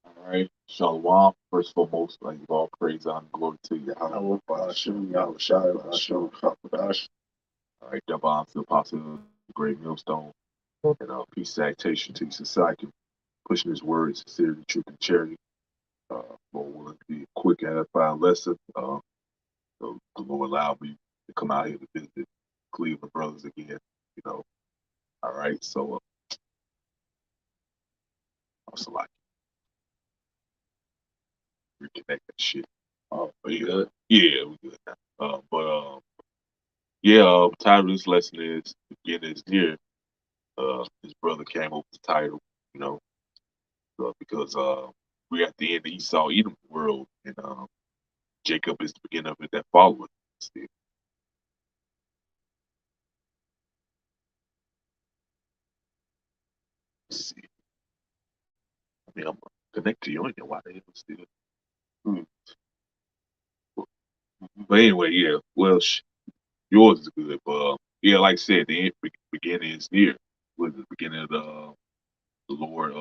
All right. Shalom. First and foremost, I give all praise, honor, and glory to you. Yahawah, BAHASHAM, YAHAWASHI, BAHASHAM, HAQADASH. All right. That bombs to the apostle of the great millstone. And peace, salutation to society, pushing his words, sincerity, truth, and charity. Lord willing to be a quick and edifying lesson. So the Lord allowed me to come out here to visit Cleveland brothers again. You know. All right. So also like reconnect that shit. But yeah, yeah, we good now. Yeah, title of this lesson is beginning is near. His brother came up with the title, you know, because we're at the end of Esau Edom world, and Jacob is the beginning of it that following. Still. Let's see. I mean, I'm connected to you on here. Why the hell still? Hmm. But anyway, yeah. Well, yours is good, but yeah, like I said, the end, beginning is near. With the beginning of the Lord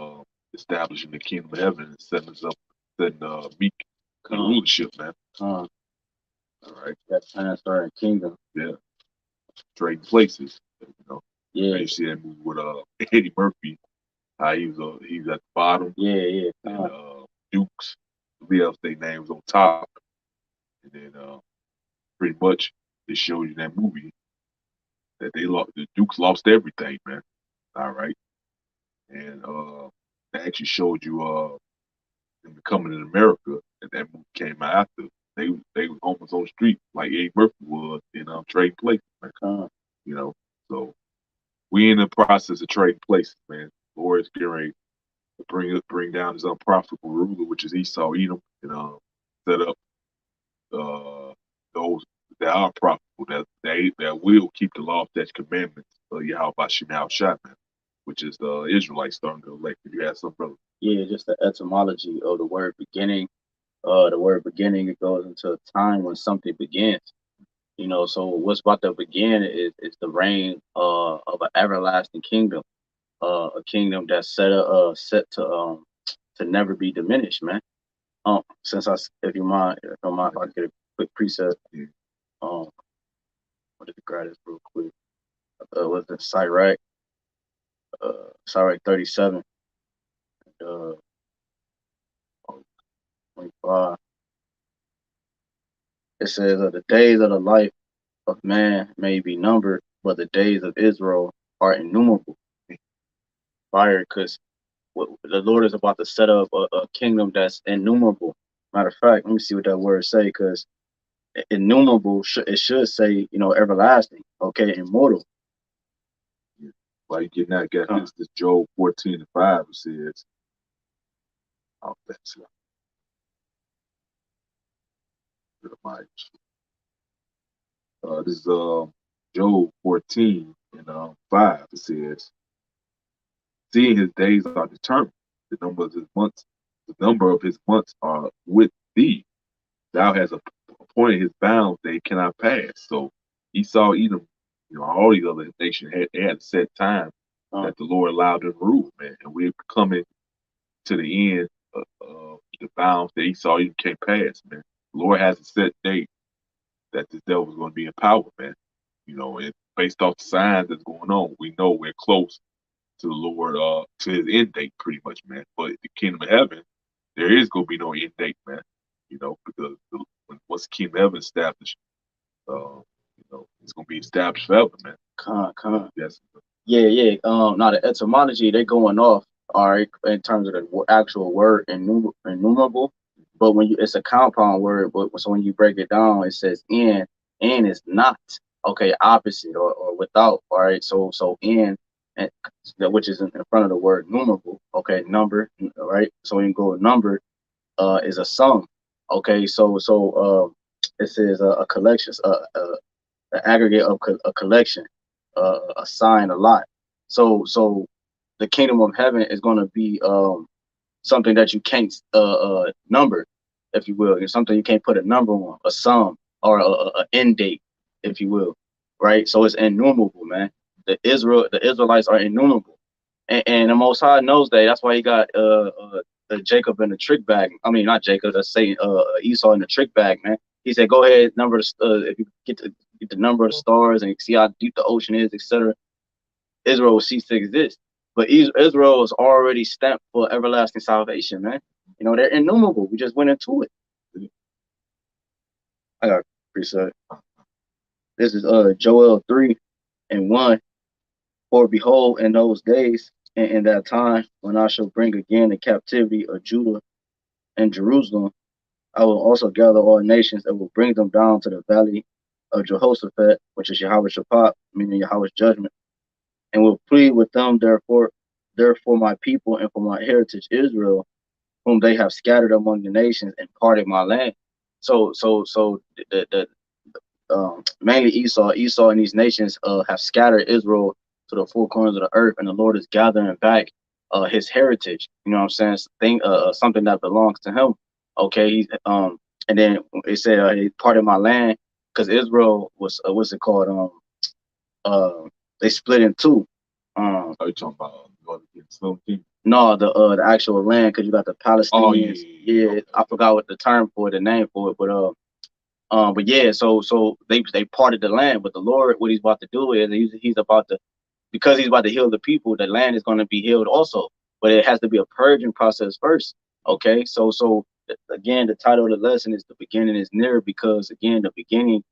establishing the kingdom of heaven and setting us up, setting meek rulership, man. All right. That transferring kingdom. Yeah. Trading places. You know. Yeah. You see that movie with Eddie Murphy, how he was at the bottom. Yeah, yeah. And Dukes, the else they names on top. And then pretty much they showed you in that movie that the Dukes lost everything, man. All right. And they actually showed you in Becoming in America, and that movie came out after. They was almost on the street like Eddie Murphy was in Trading Places, man. You know, so we in the process of trading places, man. Lord is getting ready to bring down his unprofitable ruler, which is Esau Edom, and set up those that are profitable, that will keep the law, statutes, commandments of Yahawah Shai, man, which is the Israelites starting to elect. If you have some brother. Yeah, just the etymology of the word beginning. The word beginning, it goes into a time when something begins. You know, so what's about to begin is the reign of an everlasting kingdom, a kingdom that's set to never be diminished, man. Since if you mind, if I get a quick precept. Yeah. What did the grab this real quick? What's the Sirach? Sirach 37. 25. It says, the days of the life of man may be numbered, but the days of Israel are innumerable. Fire, because the Lord is about to set up a kingdom that's innumerable. Matter of fact, let me see what that word say, because innumerable, it should say, you know, everlasting, okay, immortal. Yeah. Why you getting that? Got this Job 14:5. It says, oh, that's this is Job 14:5. It says, seeing his days are determined, the number of his months are with thee. Thou hast appointed his bounds, they cannot pass. So Esau, Edom, you know, all these other nations had set time that the Lord allowed them to rule, man. And we're coming to the end of the bounds that Esau Edom can't pass, man. The Lord has a set date that this devil is going to be in power, man. You know, and based off the signs that's going on, we know we're close to the Lord, to his end date, pretty much, man. But the kingdom of heaven, there is going to be no end date, man. You know, because once the kingdom of heaven is established, you know, it's going to be established forever, man. Yes. Yeah, yeah. Now the etymology, they're going off, all right, in terms of the actual word innumerable. But when it's a compound word, but so when you break it down, it says in is not, okay, opposite or without, all right. So in, and which is in front of the word numerable, okay, number, all right. So when you go with number, is a sum, okay. So it says a collection, an aggregate of a collection, a sign, a lot. So the kingdom of heaven is going to be something that you can't number, if you will. It's something you can't put a number on, a sum, or a end date, if you will, right? So it's innumerable, man. The Israelites are innumerable. And the Most High knows that. That's why he got Jacob in the trick bag. I mean, not Jacob. That's Satan. Esau in the trick bag, man. He said, "Go ahead, number if you get the number of the stars and see how deep the ocean is, etc. Israel will cease to exist." But Israel is already stamped for everlasting salvation, man. You know, they're innumerable. We just went into it. I got preset. This is Joel 3:1. For behold, in those days and in that time, when I shall bring again the captivity of Judah and Jerusalem, I will also gather all nations and will bring them down to the valley of Jehoshaphat, which is Yahawah, meaning Yahweh's judgment, and will plead with them therefore my people and for my heritage Israel, whom they have scattered among the nations and parted my land. So the mainly Esau and these nations have scattered Israel to the four corners of the earth, and the Lord is gathering back his heritage. You know what I'm saying? Something that belongs to him. Okay, he's and then it said he parted my land because Israel was what's it called? They split in two. Are you talking about going against something? No, the actual land, because you got the Palestinians. Oh, yeah, I forgot what the term for it, the name for it, but yeah, so they parted the land, but the Lord, what He's about to do is he's about to, because He's about to heal the people, the land is going to be healed also, but it has to be a purging process first. Okay, so again, the title of the lesson is "The Beginning is Near," because again, the beginning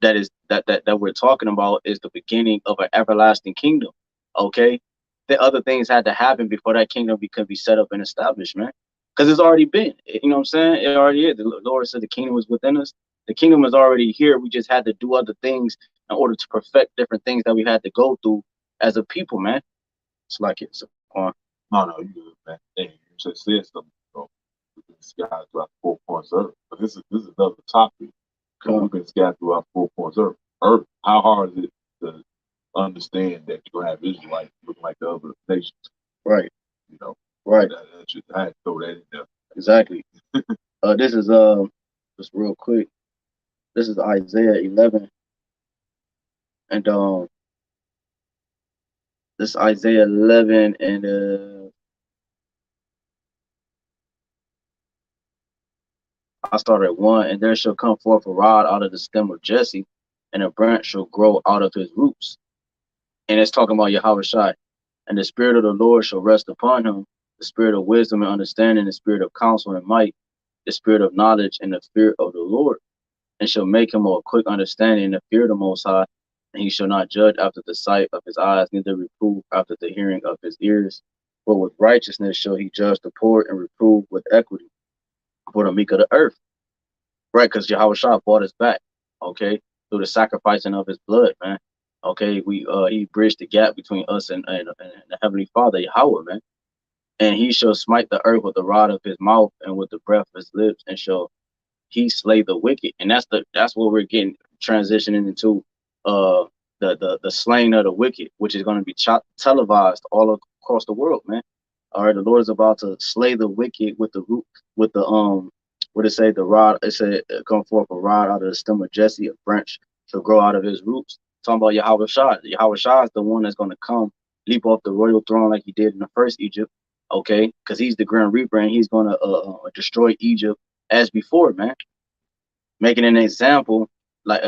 that we're talking about is the beginning of an everlasting kingdom. Okay, the other things had to happen before that kingdom could be set up and established, man. Because it's already been, you know what I'm saying? It already is. The Lord said the kingdom was within us. The kingdom is already here. We just had to do other things in order to perfect different things that we had to go through as a people, man. It's like it's No, you good, man. Hey, you just said something. We've been scattered throughout 4 corners of earth. But this is another topic. We've been scattered throughout 4 corners of earth. How hard is it to understand that you're gonna have Israelites looking like the other nations? Right. You know. Right. I had to throw that in there. Exactly. This is just real quick. This is Isaiah 11, and this Isaiah 11 and I start at 1. And there shall come forth a rod out of the stem of Jesse, and a branch shall grow out of his roots. And it's talking about Yahawashi. And the Spirit of the Lord shall rest upon him, the Spirit of wisdom and understanding, the Spirit of counsel and might, the Spirit of knowledge and the fear of the Lord. And shall make him of quick understanding in the fear of the Most High. And he shall not judge after the sight of his eyes, neither reprove after the hearing of his ears. For with righteousness shall he judge the poor, and reprove with equity for the meek of the earth. Right, because Yahawashi bought us back, okay, through the sacrificing of his blood, man. Okay, he bridged the gap between us and the Heavenly Father, Yahweh, man. And he shall smite the earth with the rod of his mouth and with the breath of his lips, and shall he slay the wicked. And that's what we're getting transitioning into, the slaying of the wicked, which is going to be televised all across the world, man. All right, the Lord is about to slay the wicked with the root, with the what it say, the rod. It said, come forth a rod out of the stem of Jesse, a branch shall grow out of his roots. Talking about Yahawashi. Yahawashi is the one that's going to come, leap off the royal throne like he did in the first Egypt, okay? Because he's the Grand Reaper, and he's going to destroy Egypt as before, man. Making an example like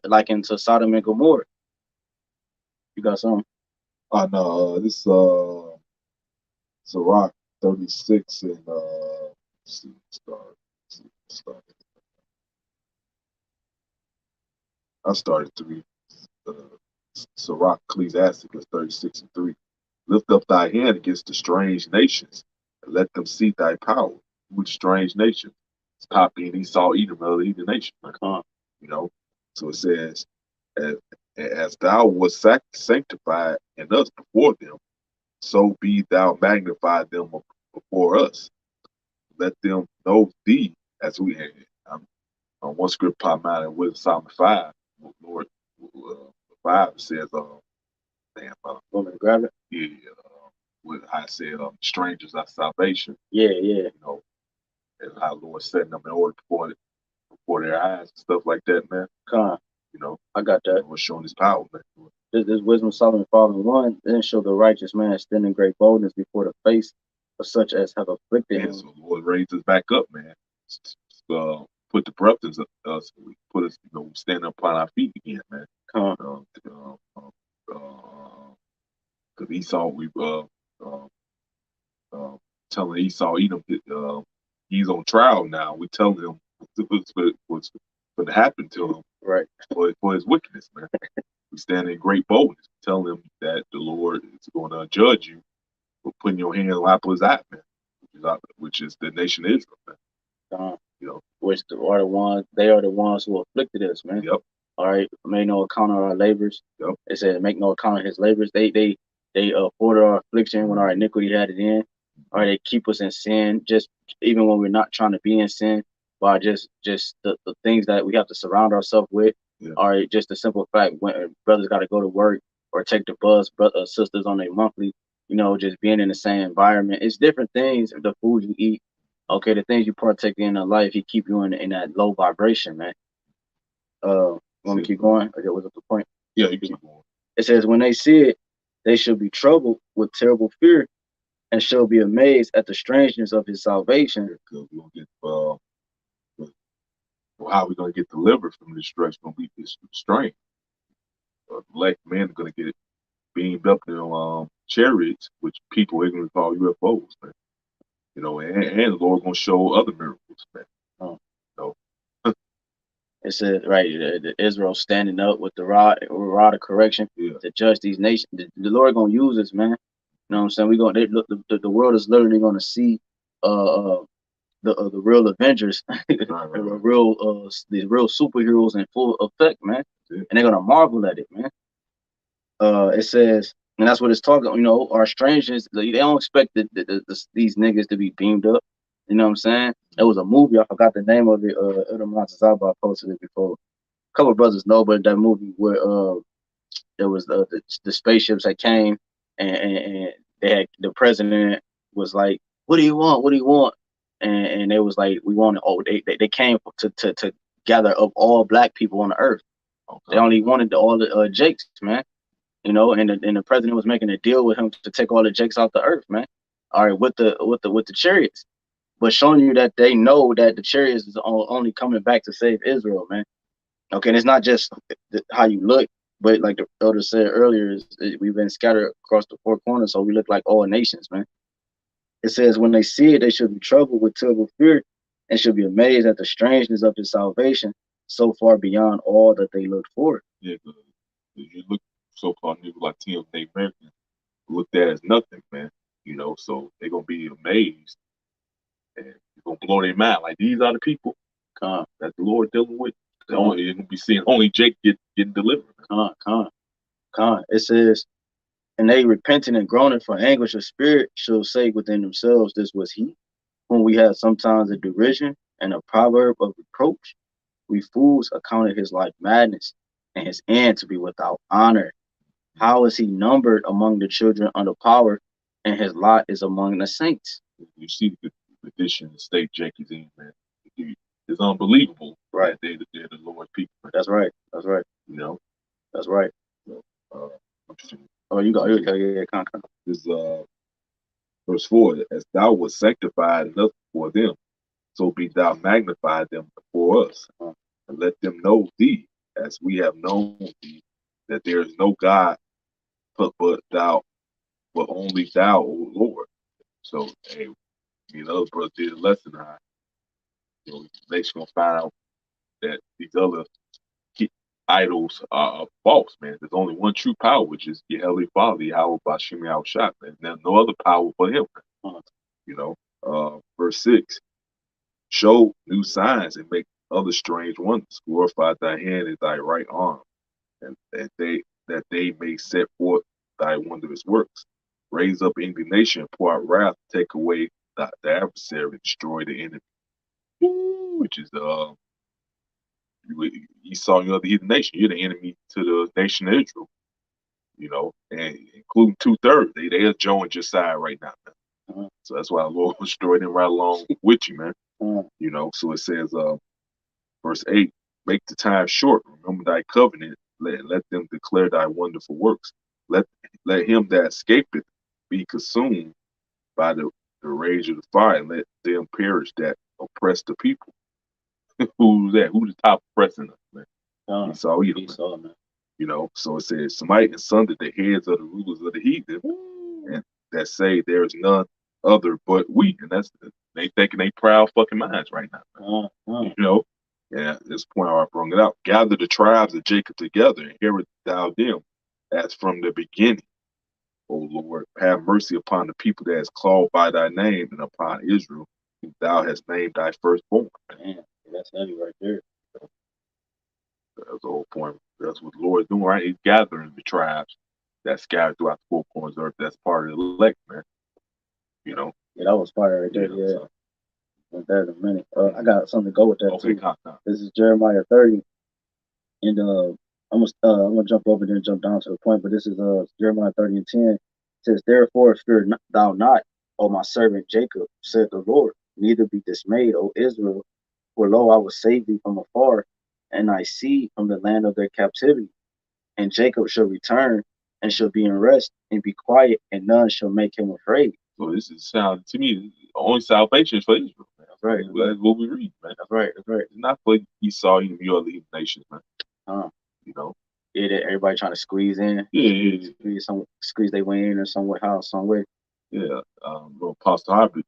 like into Sodom and Gomorrah. You got something? No, this Sirach 36 and let's see, start. I started to read Sirach Ecclesiasticus 36:3. Lift up thy hand against the strange nations, and let them see thy power. Which strange nation? It's copying Esau, Edom, other heathen nation. You know, so it says, as thou wast sanctified in us before them, so be thou magnified them before us. Let them know thee as we had. One script popped out in Wisdom Psalm 5. Lord, 5 says, want me to grab it? Yeah, what I said, strangers are salvation. Yeah. You know, and how Lord setting them in order before their eyes and stuff like that, man. You know, I got that. We're showing his power, man. This wisdom Solomon 5:1, then shall the righteous man stand in great boldness before the face of such as have afflicted And him. so the Lord raised us back up, man. Put the breath in us, put us, stand up on our feet again, man. Come Because Esau, telling Esau, he's on trial now. We telling him what's going to happen to him, right. for his wickedness, man. We stand in great boldness, telling him that the Lord is going to judge you for putting your hand on the apple of his eye, man, which is the nation of Israel, man. Which are the ones, they are the ones who afflicted us, man. Yep. All right, made no account of our labors. Yep. It said, make no account of his labors. They afforded our affliction when our iniquity had it in. All right, they keep us in sin, just even when we're not trying to be in sin, by just the things that we have to surround ourselves with. Yeah. All right, just the simple fact when brothers got to go to work or take the bus, sisters on their monthly, just being in the same environment. It's different things, the food you eat. Okay, the things you partake in life, he keep you in that low vibration, man. Want me to keep going? Or was that the point? Yeah, you keep going. It says, when they see it, they shall be troubled with terrible fear, and shall be amazed at the strangeness of his salvation. Because we're gonna get, how we gonna get delivered from this stress? Gonna be this strain. Black men are gonna get beamed up in chariots, which people are gonna call UFOs, man. And the Lord gonna show other miracles, man. It says, right, Israel standing up with the rod of correction to judge these nations. The Lord gonna use us, man. You know what I'm saying? The world is literally gonna see the real Avengers, these real superheroes in full effect, man. And they're gonna marvel at it, man. It says, and that's what it's talking. Our strangers, they don't expect these niggas to be beamed up. You know what I'm saying? It was a movie. I forgot the name of it. Zaba posted it before. A couple of brothers know, but that movie where there was the spaceships that came and they had, the president was like, "What do you want? What do you want?" And they was like, "We want." Oh, they came to gather up all black people on the earth. Okay. They only wanted all the Jakes, man. And the president was making a deal with him to take all the Jakes off the earth, man. All right, with the chariots. But showing you that they know that the chariots is only coming back to save Israel, man. Okay, and it's not just how you look, but like the elder said earlier, we've been scattered across the four corners, so we look like all nations, man. It says, when they see it, they should be troubled with terrible fear and should be amazed at the strangeness of his salvation, so far beyond all that they looked for. Yeah, you look so-called niggas like Tim Native Americans looked at as nothing, man. So they're gonna be amazed. And you're gonna blow their mind. Like, these are the people that the Lord dealing with. You're gonna be seeing only Jake getting delivered. It says, and they repenting and groaning for anguish of spirit shall say within themselves, this was he, whom we had sometimes a derision and a proverb of reproach. We fools accounted his life madness, and his end to be without honor. How is he numbered among the children under power, and his lot is among the saints? You see the condition the state Jake is in, man. It's unbelievable, right? They're the Lord's people. Man. That's right. That's right. That's right. Oh, you got This verse 4: as thou wast sanctified enough for them, so be thou magnified them before us, and let them know thee, as we have known thee, that there is no God but only thou, O Lord. So, hey, other brothers did a lesson on. Next gonna find out that these other idols are false, man. There's only one true power, which is your Heavenly Father, YAHWASHI, man. There's no other power but Him. Verse 6: show new signs and make other strange wonders. Glorify thy hand and thy right arm, and that they may set forth thy wondrous works. Raise up indignation, pour out wrath, take away the adversary, destroy the enemy. Which is Esau, the heathen nation. You're the enemy to the nation of Israel. And including 2/3, they are joined your side right now, man. So that's why the Lord will destroy them right along with you, man. So it says, verse 8: make the time short, remember thy covenant, let them declare thy wonderful works. Let him that escapeth be consumed by the rage of the fire, and let them perish that oppress the people. Who's that? Who's the top oppressing us, man? Esau, Esau, man. You know, so it says, smite and sunder the heads of the rulers of the heathen, and that say there is none other but we. And that's, they thinking they proud fucking minds right now. You know, yeah, this point I brought it out. Gather the tribes of Jacob together, and inherit thou them as from the beginning. O Lord, have mercy upon the people that is called by thy name, and upon Israel, whom thou hast named thy firstborn. Man, that's heavy right there. That's the whole point. That's what the Lord is doing, right? He's gathering the tribes that scattered throughout the four corners of the earth. That's part of the elect, man. You know? Yeah, that was fire right there. Yeah. So. With that in a minute. I got something to go with that too. This is Jeremiah 30. And I'm gonna jump over there and jump down to the point, but this is Jeremiah 30 and 10. It says, therefore fear thou not, O my servant Jacob, said the Lord, neither be dismayed, O Israel, for lo, I will save thee from afar, and thy seed from the land of their captivity. And Jacob shall return, and shall be in rest, and be quiet, and none shall make him afraid. So this is sound to me, only salvation is for Israel, man. That's right. That's what we read, man. That's right. That's right. It's not for Esau, even your other nations, man. You know. Yeah, everybody trying to squeeze in. Yeah. Squeeze their way in or some way. Yeah. Pastor Harvey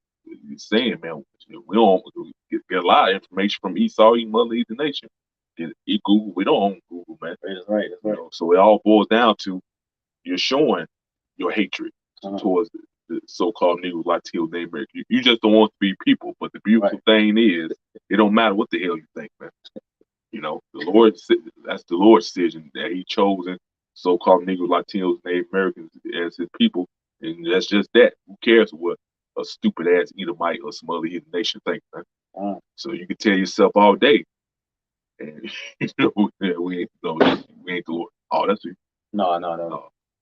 is saying, man, we don't get a lot of information from Esau, even other heathen nation. Google, we don't own Google, man. That's right. That's right. You know, so it all boils down to you're showing your hatred towards the so-called Negro, Latino, Native American. You just don't want to be people. But the beautiful thing is, it don't matter what the hell you think, man. You know, that's the Lord's decision that He chosen so-called Negro, Latinos, Native Americans as His people, and that's just that. Who cares what a stupid ass Edomite or some other heathen nation thinks, man? So you can tell yourself all day, and you know, we ain't the Lord. Oh, that's you. No.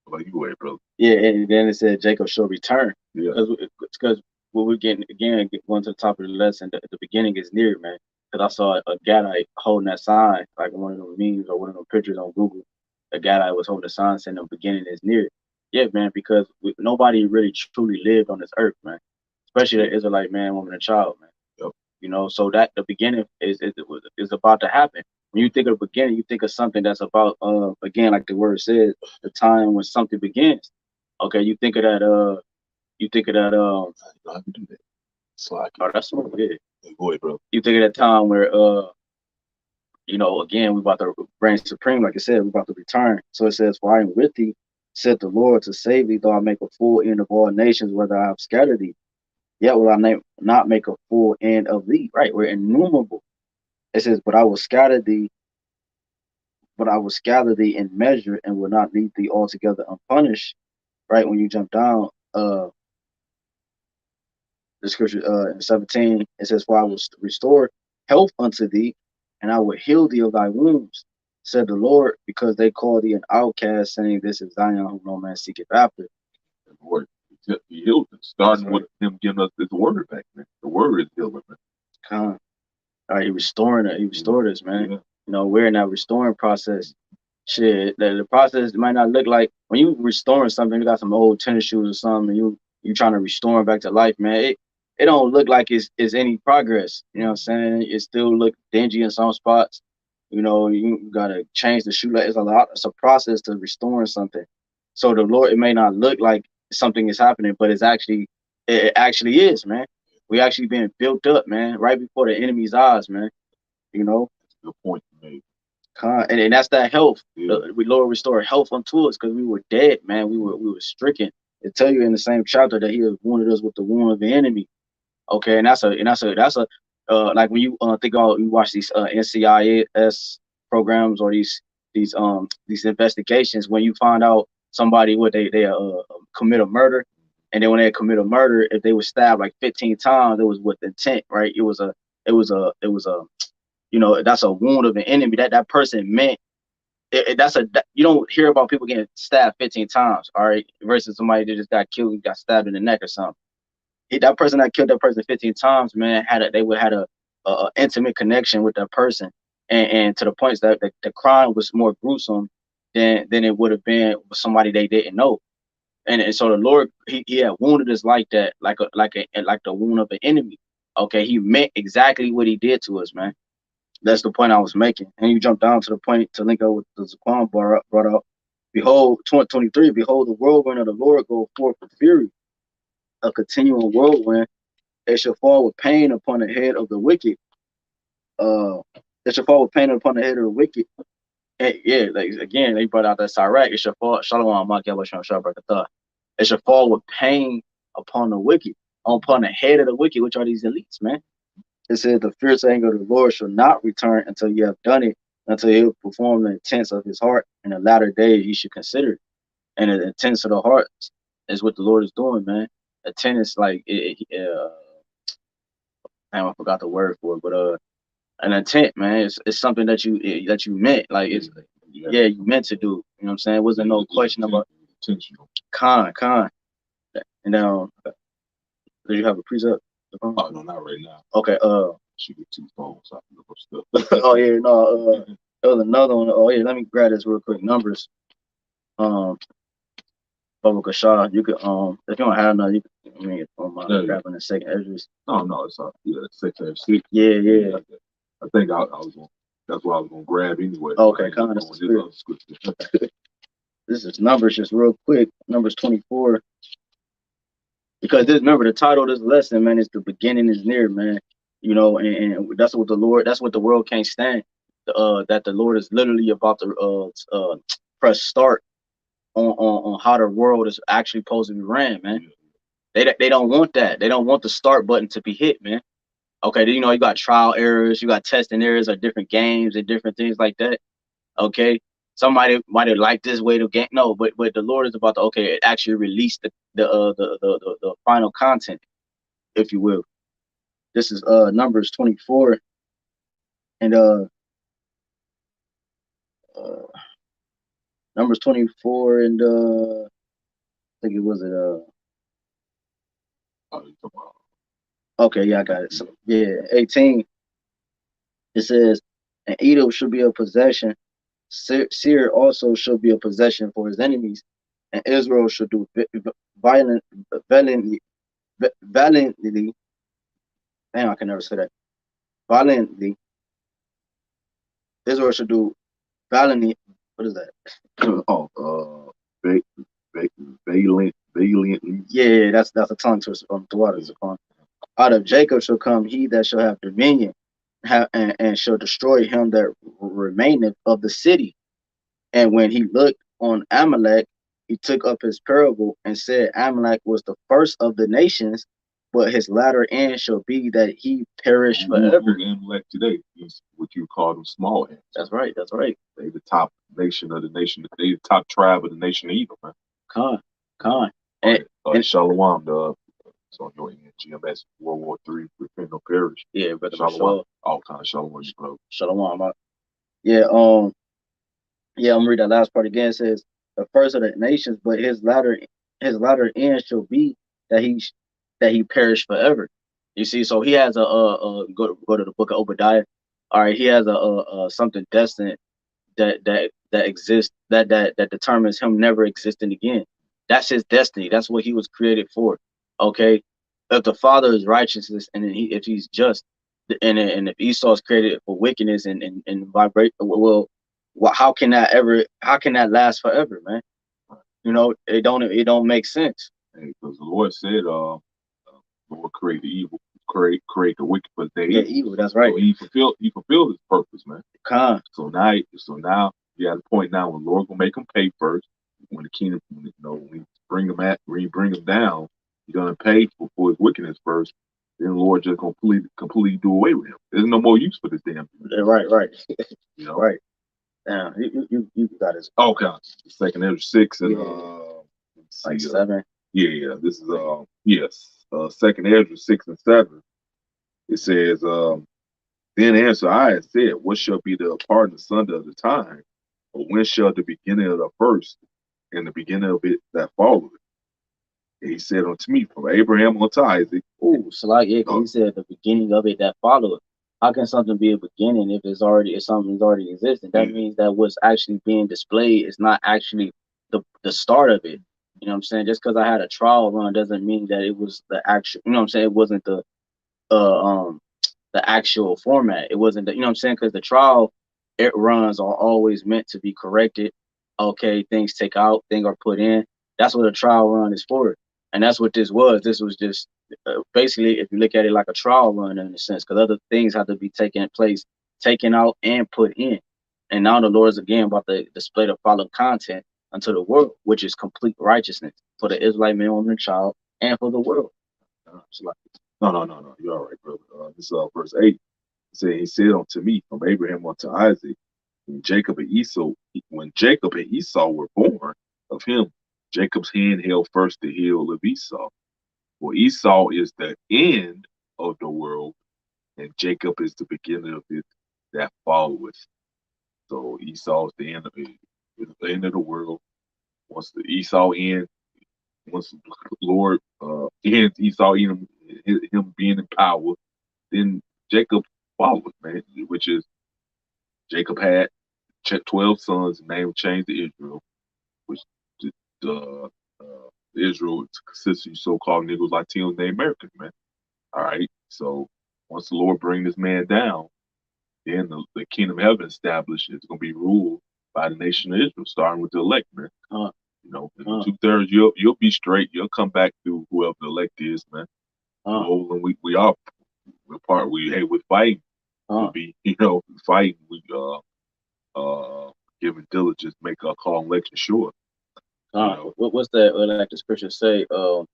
Like you wait, brother. Yeah, and then it said Jacob shall return. Yeah. Because what we're getting again, going to the top of the lesson, the beginning is near, man. Because I saw a guy holding that sign, like one of those memes or one of those pictures on Google. A guy was holding a sign saying the beginning is near. Yeah, man, because nobody really truly lived on this earth, man. Especially the Israelite man, woman, and child, man. Yep. You know, so that the beginning is about to happen. When you think of the beginning, you think of something that's about again, like the word says, the time when something begins. Okay, you think of that I can do that. So that's so good. Go ahead, bro. You think of that time where you know, again, we about to reign supreme, like I said, we about to return. So it says, for I am with thee, said the Lord, to save thee, though I make a full end of all nations, whether I have scattered thee. Yet will I not make a full end of thee. Right, we're innumerable. It says, but I will scatter thee in measure, and will not leave thee altogether unpunished. Right, when you jump down, the scripture in 17, it says, for I will restore health unto thee, and I will heal thee of thy wounds, said the Lord, because they call thee an outcast, saying, this is Zion, whom no man seeketh after. The Lord, He healed us, starting with Him giving us His word back, man. The word is healing, man. All right, He restored us, man. Yeah. You know, we're in that restoring process. Shit, the process might not look like when you restoring something. You got some old tennis shoes or something, and you trying to restore them back to life, man. It don't look like it's any progress. You know what I'm saying? It still look dingy in some spots. You know, you gotta change the shoe. It's a process to restoring something. So the Lord, it may not look like something is happening, but it actually is, man. We actually being built up, man, right before the enemy's eyes, man. You know. That's a good point you made. And that's that health. Yeah. Lord restore health unto us, because we were dead, man. We were stricken. It tell you in the same chapter that He has wounded us with the wound of the enemy. Okay, and that's a like when you think about, you watch these NCIS programs or these investigations, when you find out somebody they commit a murder, and then when they commit a murder, if they were stabbed like 15 times, it was with intent, right? It was a you know, that's a wound of an enemy that person meant. You don't hear about people getting stabbed 15 times, all right, versus somebody that just got killed, got stabbed in the neck or something. That person that killed that person 15 times, man, had a intimate connection with that person, and to the point that the crime was more gruesome than it would have been with somebody they didn't know. And so the Lord, he had wounded us like that, like the wound of an enemy. Okay, he meant exactly what he did to us, man. That's the point I was making. And you jump down to the point to link up with the Zaquan brought up. Behold, 23, behold, the whirlwind of the Lord go forth with fury, a continual whirlwind. It shall fall with pain upon the head of the wicked. It shall fall with pain upon the head of the wicked. And yeah, like again, they brought out that Sirach. It shall fall. Shalom, it shall fall with pain upon the wicked, upon the head of the wicked, which are these elites, man. It says the fierce anger of the Lord shall not return until you have done it, until he will perform the intents of his heart. In the latter days you should consider it. And the intents of the heart is what the Lord is doing, man. Intent is like I forgot the word for it, but an intent, man, it's something that you meant, like it's yeah, you meant to do. You know what I'm saying? It wasn't no question about intentional. Con. And did you have a precept? Oh no, not right now. Okay. She get 2 phones. So I can look up stuff. Oh yeah, no. There was another one. Oh yeah, let me grab this real quick. Numbers. Baba Shaw, you could if you don't have none, you could, I mean, grabbing a second address. No, it's yeah, 606. Yeah. I think I was going. That's what I was gonna grab anyway. Okay, kind of. This is Numbers, just real quick. Numbers 24. Because remember the title of this lesson, man, is the beginning is near, man. You know, and that's what the world can't stand. That the Lord is literally about to press start on how the world is actually supposed to be ran, man. They don't want that. They don't want the start button to be hit, man. Okay, you know, you got trial errors, you got testing errors of different games and different things like that. Okay, somebody might have liked this way to get but the Lord is about to actually release the final content, if you will. This is Numbers 24, and Numbers 24, and I think it was okay, yeah, I got it. So yeah, 18. It says, and Edom should be a possession. Seir also should be a possession for his enemies, and Israel should do valiantly. Damn, I can never say that. Valiantly. Israel should do valiantly. What is that? Valiantly. Yeah, that's a tongue twister from the waters upon. Out of Jacob shall come he that shall have dominion, and shall destroy him that remaineth of the city. And when he looked on Amalek, he took up his parable and said, Amalek was the first of the nations, but his latter end shall be that he perish forever. Amalek today is what you call them small ants. That's right. They the top nation of the nation. They the top tribe of the nation of Edom, man. Con. And Shalom, it's on your end. GMS World War III, repent no perish. Yeah, brother. Shalom. All kind of Shalom, bro. Shalom. Yeah, yeah, I'm gonna read that last part again. It says, the first of the nations, but his latter end shall be that he perish forever. You see, so he has go to the book of Obadiah. All right, he has a something destined that exists that determines him never existing again. That's his destiny. That's what he was created for. Okay, if the Father is righteousness and if he's just, and if Esau is created for wickedness and vibrate, well, how can that last forever, man? You know, it don't make sense. Because the Lord said, Lord create the evil, create the wicked, but they evil. That's right. So he fulfilled his purpose, man. So now you at the point now when the Lord gonna make them pay first. When the kingdom, when you bring them down, you're gonna pay for his wickedness first. Then the Lord just gonna completely do away with him. There's no more use for this damn thing. Right. You know, right. Damn, you got it. Okay, second Ezra 6 and like 7. Yeah, this is second Ezra 6 and 7. It says, then answer I and said, what shall be the pardon asunder of the time? Or when shall the beginning of the first and the beginning of it that followeth? And he said unto me, from Abraham unto Isaac. He said the beginning of it that followeth. how can something be a beginning if if something's already existing? That means that what's actually being displayed is not actually the start of it. You know what I'm saying? Just because I had a trial run doesn't mean that it was the actual. You know what I'm saying? It wasn't uh um the actual format. It wasn't the, you know what I'm saying? Because the trial it runs are always meant to be corrected. Okay, things take out, things are put in. That's what a trial run is for, and that's what this was. This was just basically, if you look at it like a trial run in a sense, because other things have to be taken place, taken out, and put in. And now the Lord is again about to display the following content unto the world, which is complete righteousness for the Israelite man, woman, and child, and for the world. No. You're all right, brother. This is verse 8. He said unto me, from Abraham unto Isaac, when Jacob and Esau were born of him, Jacob's hand held first the heel of Esau. For Esau is the end of the world, and Jacob is the beginning of it that followeth. So Esau is the end of it. It's the end of the world. Once the Esau ends, once the Lord ends Esau him being in power, then Jacob followed, man, which is Jacob had 12 sons, and name changed to Israel, which uh, Israel consists of so-called Negroes, Latinos, and Americans, man. All right. So once the Lord bring this man down, then the kingdom of heaven established is going to be ruled by the nation of Israel, starting with the elect, man. You know, 2/3, you'll be straight. You'll come back to whoever the elect is, man. And we are we're part. We're fighting. We'll be, fighting. We giving diligence, make our call and election sure. What's that? Like the scriptures say, the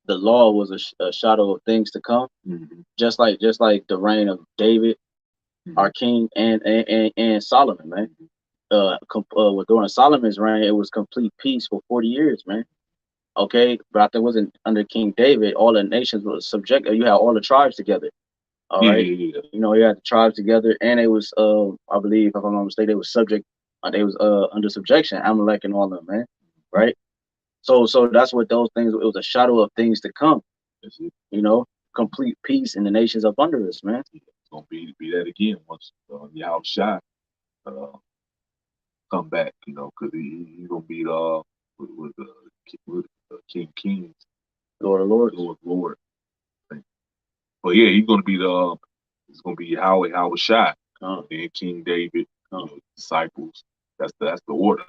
law was a shadow of things to come, just like the reign of David, our king, and Solomon, man. During Solomon's reign, it was complete peace for 40 years, man. Okay, but it wasn't under King David. All the nations were subject. You had all the tribes together. All right, you had the tribes together, and it was, I believe, if I'm not mistaken, they was subject. They was under subjection, Amalek and all of them, man. Right. So that's what those things. It was a shadow of things to come. Complete peace in the nations up under us, man. It's gonna be that again once Yahawashi come back, because he's gonna be with King Kings, Lord of Lord. But yeah, he's gonna be it's gonna be Yahawashi, then King David, disciples. That's the order.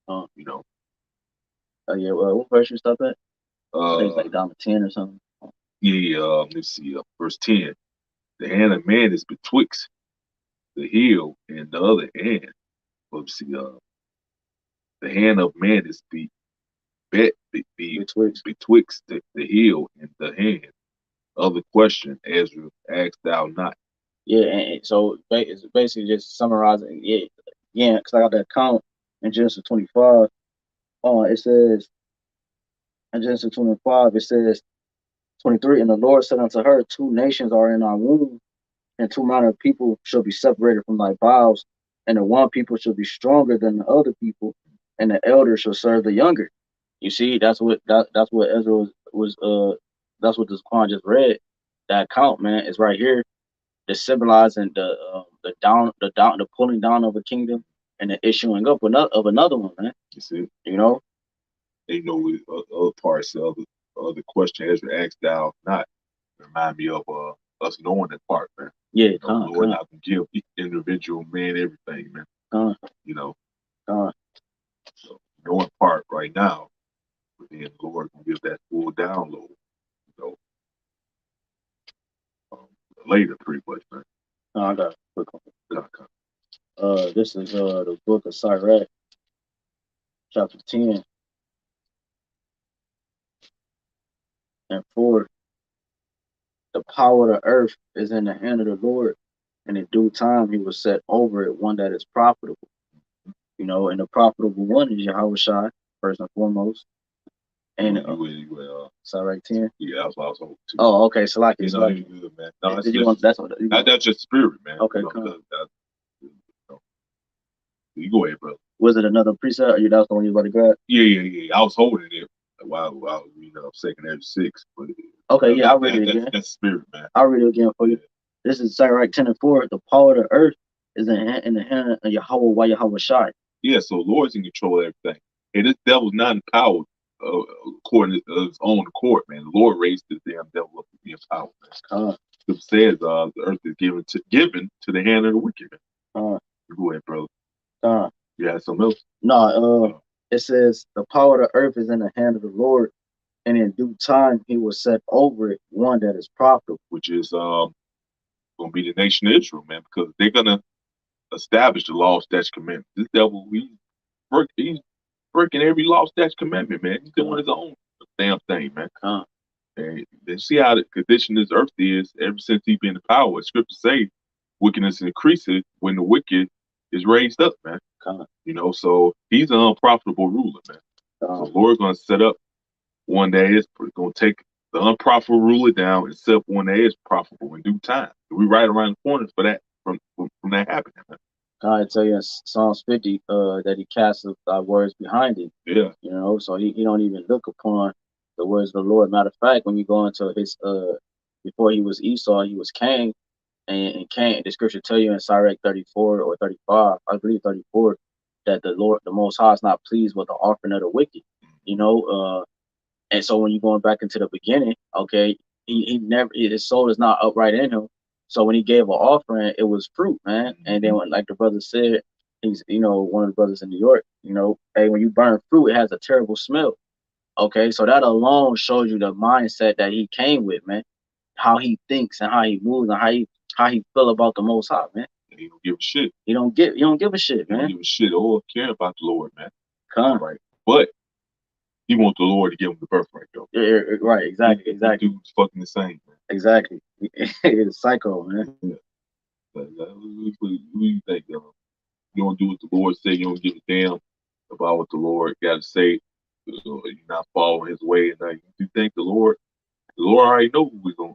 Yeah. What verse you stop at? It's like down to 10 or something. Yeah. Let's see. Verse 10. The hand of man is betwixt the heel and the other hand. Let's see. The hand of man is betwixt the heel and the hand. Other question, Ezra, asked thou not. Yeah, and so it's basically just summarizing. Yeah, because I got that count in Genesis 25. It says in Genesis 25, it says 23, and the Lord said unto her, 2 nations are in our womb, and 2 manner of people shall be separated from thy bowels, and the one people shall be stronger than the other people, and the elder shall serve the younger. You see, that's what Ezra was that's what this Quran just read. That account, man, is right here. That's symbolizing the pulling down of a kingdom and the issuing up of another one, man. You see, with other parts of the question Ezra asked thou not remind me of us knowing that part, man. Yeah, the Lord not gonna give each individual man everything, man. So knowing part right now, but then the Lord gonna give that full download, later, pretty much, man. I got a quick one. This is the book of Sirach, chapter 10 and 4. The power of the earth is in the hand of the Lord, and in due time he will set over it one that is profitable. And the profitable one is Yahawashi, first and foremost. And Sirach 10. Yeah, that's what I was hoping to. Oh, okay. So like good, man. No, that's just spirit, man. Okay, you go ahead, brother. Was it another preset, or that's the one you about to grab? Yeah. I was holding it while I was second every 6, but okay, I'll read it again. That's spirit, man. I'll read it again for you. This is Sirach 10 and 4. The power of the earth is in the hand of Yahawah Yahawashai. Yeah, so Lord's in control of everything. And this devil's not in power according to his own accord, man. The Lord raised this damn devil up to be in power, man. It says the earth is given to the hand of the wicked. Go ahead, brother. You had something else? No, it says the power of the earth is in the hand of the Lord, and in due time he will set over it one that is profitable. Which is gonna be the nation of Israel, man, because they're gonna establish the law, statute, commandment. This devil, he's breaking every law, statute, commandment, man. He's doing his own damn thing, man. And they see how the condition this earth is ever since he's been in power. Scriptures say wickedness increases when the wicked is raised up, man. You know, so he's an unprofitable ruler, man. So the Lord's gonna set up one that is gonna take the unprofitable ruler down and set up one that is profitable in due time. We right around the corner for that from that happening, man. I tell you in Psalms 50 that he casts thy words behind him. Yeah. You know, so he don't even look upon the words of the Lord. Matter of fact, when you go into his before he was Esau, he was Cain, and Cain, the scripture tell you in Sirach 34 or 35, I believe 34, that the Lord, the Most High, is not pleased with the offering of the wicked. You know, and so when you're going back into the beginning, okay, he never, his soul is not upright in him. So when he gave an offering, it was fruit, man. And then when, like the brother said, he's, you know, one of the brothers in New York, you know, hey, when you burn fruit, it has a terrible smell. Okay, so that alone shows you the mindset that he came with, man. How he thinks and how he moves and how he feel about the Most High, man. He don't give a shit. He don't give a shit, man. He don't give a shit or care about the Lord, man. Right. But he wants the Lord to give him the birthright, though. Yeah, right, exactly. Dude's fucking the same, man. Exactly. It's psycho, man. Yeah. What do you think, you don't do what the Lord said, you don't give a damn about what the Lord got to say, you're not following his way, and you think the Lord already know who we're gonna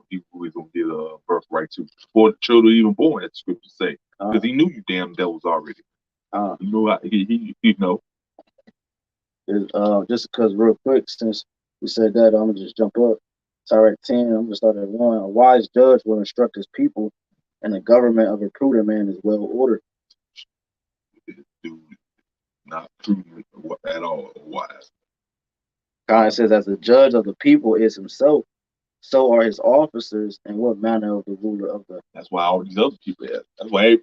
get a birthright to before the children even born, as the scriptures say, because he knew you damn devils already. You know how he know. Just because real quick, since we said that, I'm gonna just jump up. Sirach 10, I'm gonna start at 1. A wise judge will instruct his people, and the government of a prudent man is well ordered. Dude, not prudent at all, wise. God says, as the judge of the people is himself, so are his officers, and what manner of the ruler of the. That's why all these other people have. That's why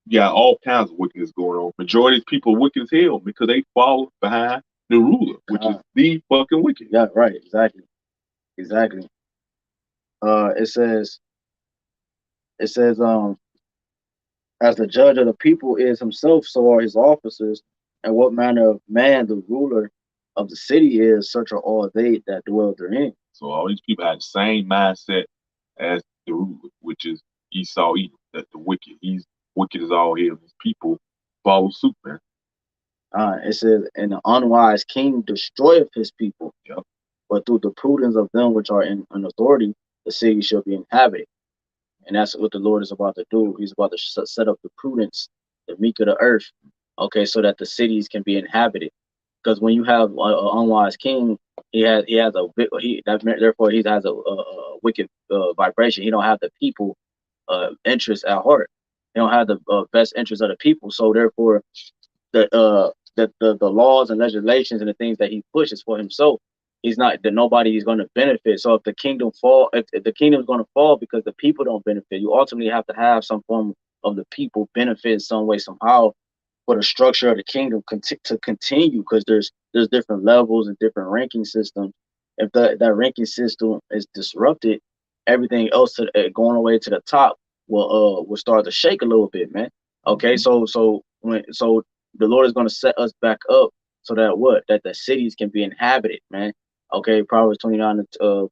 you got all kinds of wickedness going on. Majority of people are wicked as hell because they follow behind the ruler, which is the fucking wicked. Yeah, right, exactly. It says, as the judge of the people is himself, so are his officers, and what manner of man the ruler of the city is, such are all they that dwell therein. So all these people have the same mindset as the ruler, which is Esau, Edom, that the wicked. He's wicked as all hell. These people follow suit, man. It says, and the unwise king destroyeth his people. Yep. But through the prudence of them which are in authority, the city shall be inhabited. And that's what the Lord is about to do. He's about to set up the prudence, the meek of the earth, okay, so that the cities can be inhabited. Because when you have an unwise king, therefore he has a wicked vibration. He don't have the people interest at heart. He don't have the best interest of the people. So therefore, the laws and legislations and the things that he pushes for himself, he's not that nobody is going to benefit. So if the kingdom if the kingdom is going to fall because the people don't benefit, you ultimately have to have some form of the people benefit in some way, somehow, for the structure of the kingdom to continue. Because there's different levels and different ranking systems. If that ranking system is disrupted, everything else going away to the top will start to shake a little bit, man. Okay, so the Lord is going to set us back up so that the cities can be inhabited, man. Okay, Proverbs 29 2.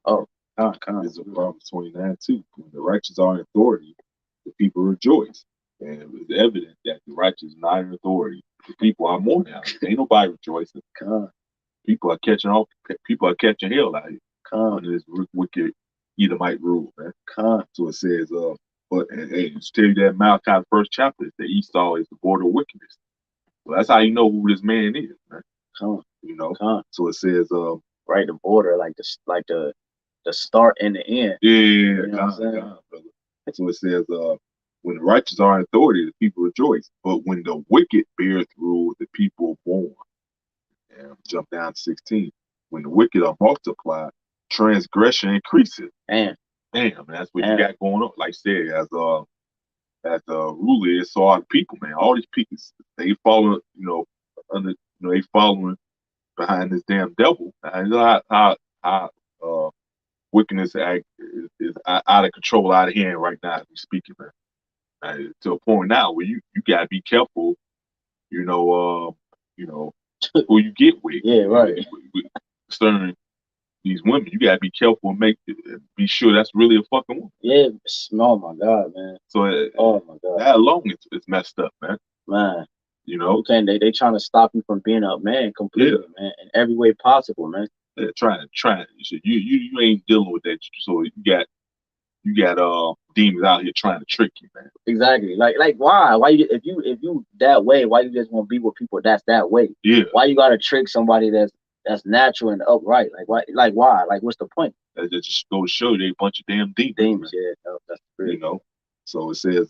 Oh, It's a Proverbs 29 2. When the righteous are in authority, the people rejoice. And it was evident that the righteous not in authority. The people are mourning out. Ain't nobody rejoicing. People are catching hell out here. Under this wicked Edomite rule, man. So it says, but hey, just tell you that Malachi first chapter, that Esau is the border of wickedness. So that's how you know who this man is, man. You know. So it says, right, the border, like the start and the end. Yeah, brother. So it says, when the righteous are in authority, the people rejoice. But when the wicked bear through, the people mourn. And jump down to 16. When the wicked are multiplied, transgression increases. Damn, man, that's what you got going on. Like I said, as ruler is, so are the people, man. All these people, they following, they following behind this damn devil. And you know how wickedness is out of control, out of hand right now as we speaking, man. To a point now where you gotta be careful, you know, who you get with. Yeah, right. Concerning these women, you gotta be careful and be sure that's really a fucking woman. Yeah, oh my God, man. So oh my God, that alone is messed up, man. Man, you can't they trying to stop you from being a man completely, man, in every way possible, man. Yeah, trying. You ain't dealing with that, so you got demons out here trying to trick you, man. Exactly. Like why? Why you if you that way, why you just want to be with people that's that way? Yeah. Why you gotta trick somebody that's natural and upright? Like why? Like what's the point? That just go to show you they a bunch of damn demons. Demons, yeah. That's true. So it says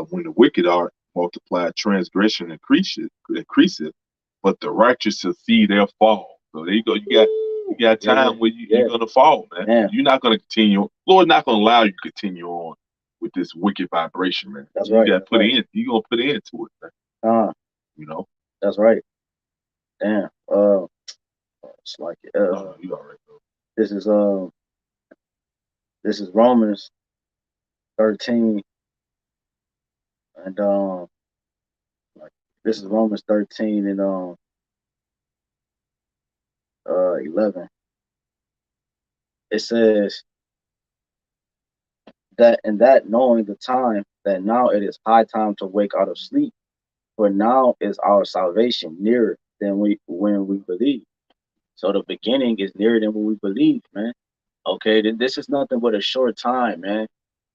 when the wicked are multiplied, transgression increases, but the righteous shall see their fall. So there you go. You got time where you're gonna fall, man. Yeah. You're not gonna continue. Lord not gonna allow you to continue on with this wicked vibration, man. That's right. You gotta put it in. You gonna put it into it, man. That's right. Damn. It's like you all right, bro. This is Romans 13, and this is Romans 13 and 11. It says that knowing the time, that now it is high time to wake out of sleep, for now is our salvation nearer than when we believe. So the beginning is nearer than when we believe, man. Okay, this is nothing but a short time, man.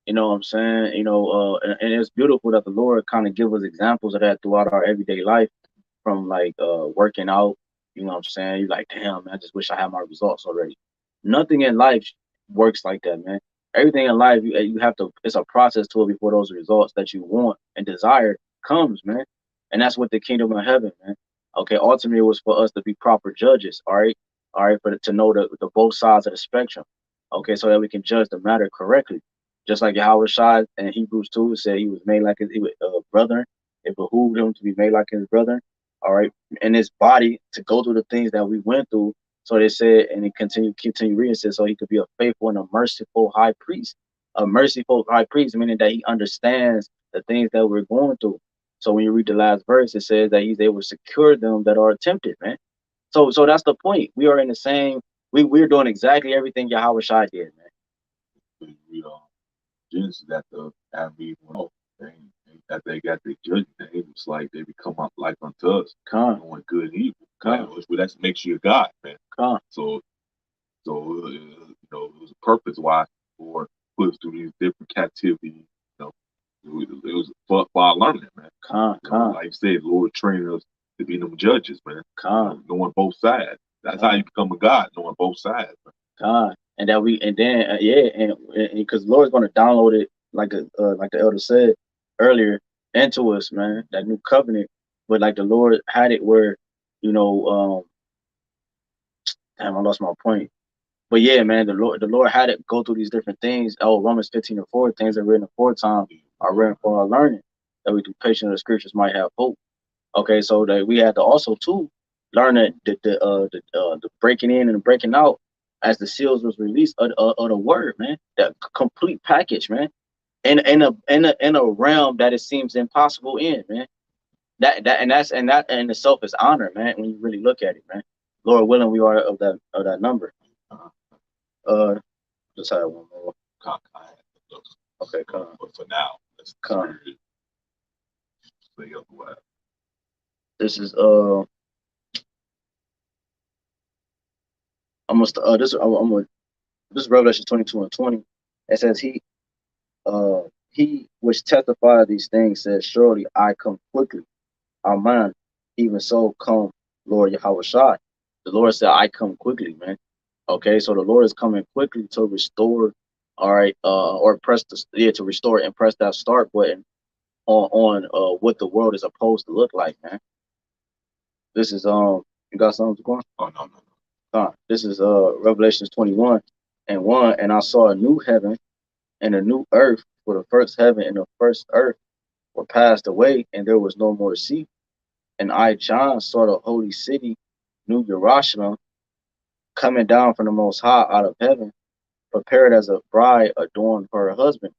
You know what I'm saying? And it's beautiful that the Lord kind of give us examples of that throughout our everyday life, from like working out. You know what I'm saying? You're like, damn, man, I just wish I had my results already. Nothing in life works like that, man. Everything in life, you have to. It's a process to it before those results that you want and desire comes, man. And that's what the kingdom of heaven, man. Okay, ultimately it was for us to be proper judges. All right, to know the both sides of the spectrum. Okay, so that we can judge the matter correctly. Just like YAHWASHI in Hebrews 2 said, he was made like his brother. It behooved him to be made like his brother. All right, in his body to go through the things that we went through. So they said, and he continue reading, said, so he could be a faithful and a merciful high priest. A merciful high priest, meaning that he understands the things that we're going through. So when you read the last verse, it says that he's able to secure them that are tempted, man. So that's the point. We are in the same. We're doing exactly everything YAHWASHI did, man. Genesis after Adam after they got their judgment, it was like they become like unto us, knowing good and evil. That makes you a God, man. So it was a purpose why the Lord put us through these different captivities. It was for our learning, man. Like you said, the Lord trained us to be them judges, man. Knowing both sides. That's how you become a God, knowing both sides, man. And because the Lord's going to download it, like the elder said earlier, into us, man, that new covenant. But like the Lord had it where, damn, I lost my point. But yeah, man, the Lord had it go through these different things. Oh, Romans 15:4, things that are written aforetime are written for our learning, that we through patience of the scriptures might have hope. Okay, so that we had to also too learn that the breaking in and the breaking out as the seals was released of the word, man. That complete package, man. In a realm that it seems impossible in, man. That in itself is honor, man. When you really look at it, man. Lord willing, we are of that number. Just have one more. Okay, come. But for now, let's come. Say otherwise. This is this is Revelation 22:20. It says he which testified these things says, surely I come quickly. Amen. Even so come Lord YAHWASHI. The Lord said, I come quickly, man. Okay, so the Lord is coming quickly to restore All right, or press to restore it and press that start button on what the world is supposed to look like, man. This is you got something to go on? Oh no, no, This is Revelations 21:1, and I saw a new heaven and a new earth, for the first heaven and the first earth were passed away, and there was no more sea. And I, John, saw the holy city, New Jerusalem, coming down from the Most High out of heaven, prepared as a bride adorned for her husband.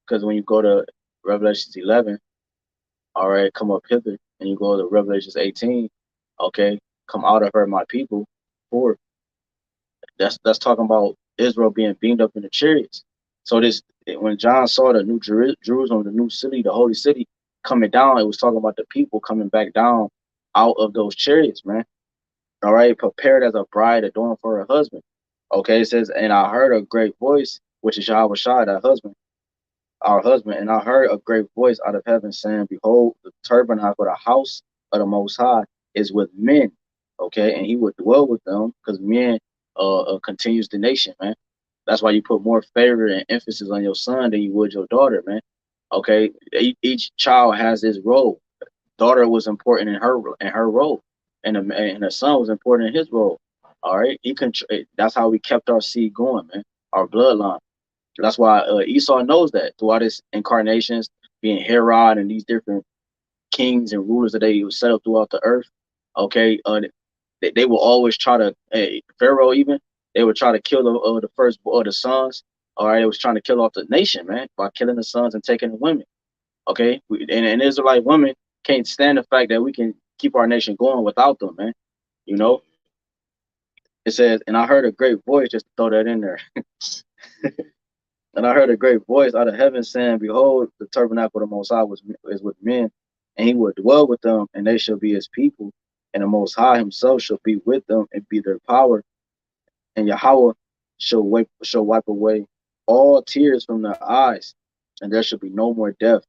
Because when you go to Revelations 11, all right, come up hither, and you go to Revelations 18, okay, come out of her, my people. For that's talking about Israel being beamed up in the chariots. So this, when John saw the new Jerusalem, the new city, the holy city coming down, it was talking about the people coming back down out of those chariots, man. All right, prepared as a bride adorned for her husband. Okay, it says, and I heard a great voice, which is YAHWASHI, that husband, our husband, and I heard a great voice out of heaven saying, behold, the tabernacle, the house of the Most High is with men. Okay, and he would dwell with them, because men continues the nation, man. That's why you put more favor and emphasis on your son than you would your daughter, man. Okay, each child has his role. Daughter was important in her role, and the son was important in his role. All right, that's how we kept our seed going, man. Our bloodline. That's why Esau knows that throughout his incarnations, being Herod and these different kings and rulers that they set up throughout the earth. Okay, they will always try to Pharaoh even they would try to kill the first or the sons. All right, it was trying to kill off the nation, man, by killing the sons and taking the women. Okay, and Israelite women can't stand the fact that we can keep our nation going without them, man. You know, it says, and I heard a great voice, just to throw that in there. And I heard a great voice out of heaven saying, behold, the tabernacle of the Most High is with men, and he will dwell with them, and they shall be his people. And the Most High himself shall be with them and be their power. And Yahweh shall wipe away all tears from their eyes, and there shall be no more death,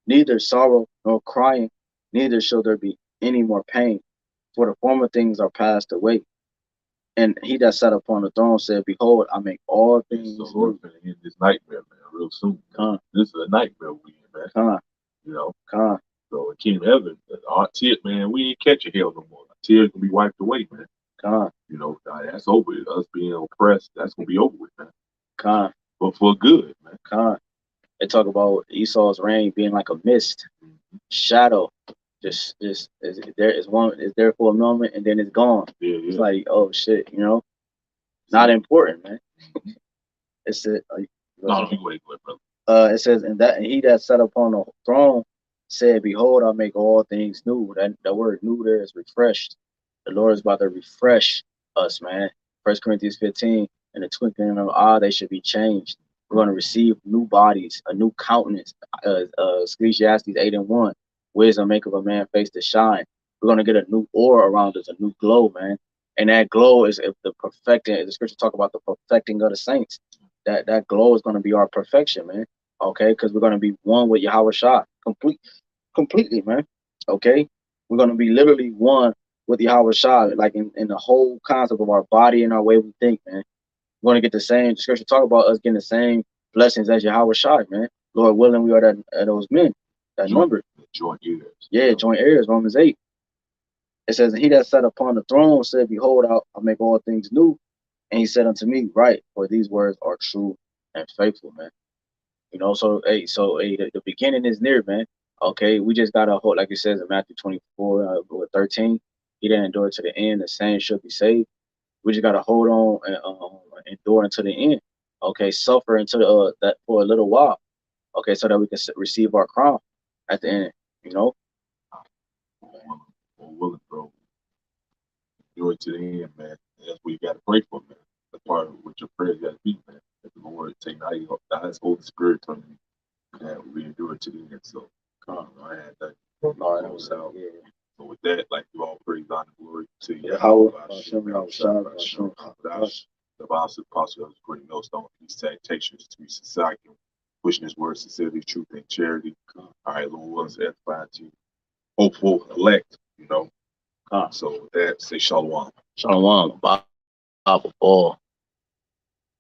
neither sorrow nor crying, neither shall there be any more pain, for the former things are passed away. And he that sat upon the throne said, behold, I make all things so Lord's gonna end this nightmare, man, real soon. This is a nightmare we in, man. You know, so in Kingdom Heaven, our tears, man, we ain't catching hell no more. Our tears gonna be wiped away, man. You know, that's over with. Us being oppressed, that's gonna be over with, man. But for good, man. They talk about Esau's reign being like a mist, shadow. Just is there for a moment and then it's gone. It's like, oh shit, you know, not important, man. It's it. It says, and he that sat upon the throne said, behold, I make all things new. That word new there is refreshed. The Lord is about to refresh us, man. 1 Corinthians 15, in the twinkling of an eye, they should be changed. We're going to receive new bodies, a new countenance. Ecclesiastes 8:1, wisdom maketh a man face to shine. We're going to get a new aura around us, a new glow, man. And that glow is the perfecting. The scripture talk about the perfecting of the saints. That glow is going to be our perfection, man. Okay, because we're going to be one with YAHWASHI, completely, man. Okay, we're going to be literally one with YAHWASHI, like in the whole concept of our body and our way we think, man. We're going to get the same. The scripture talk about us getting the same blessings as YAHWASHI, man. Lord willing, we are those men, that number. Joint heirs. Yeah, joint heirs. Romans 8. It says, and he that sat upon the throne said, behold, I'll make all things new. And he said unto me, right, for these words are true and faithful, man. You know, so the beginning is near, man. Okay, we just gotta hold, like it says in Matthew 24:13. He that endure to the end, the same should be saved. We just gotta hold on and endure until the end. Okay, suffer until that for a little while. Okay, so that we can receive our crown at the end. You know. Willing, bro. Do it to the end, man. That's what you gotta pray for, man. The part of what your prayers gotta be, man. That the Lord take the highest Holy Spirit from me, and we endure it to the end. So, I had that. So with that, like you all praise, honor, glory to YAHWAH, the apostle of the great millstone, these salutations to society, pushing his word, sincerity, truth, and charity. All right, Lord willing to edify to hopeful elect, you know. So with that, say shalom. Shalom. Bible.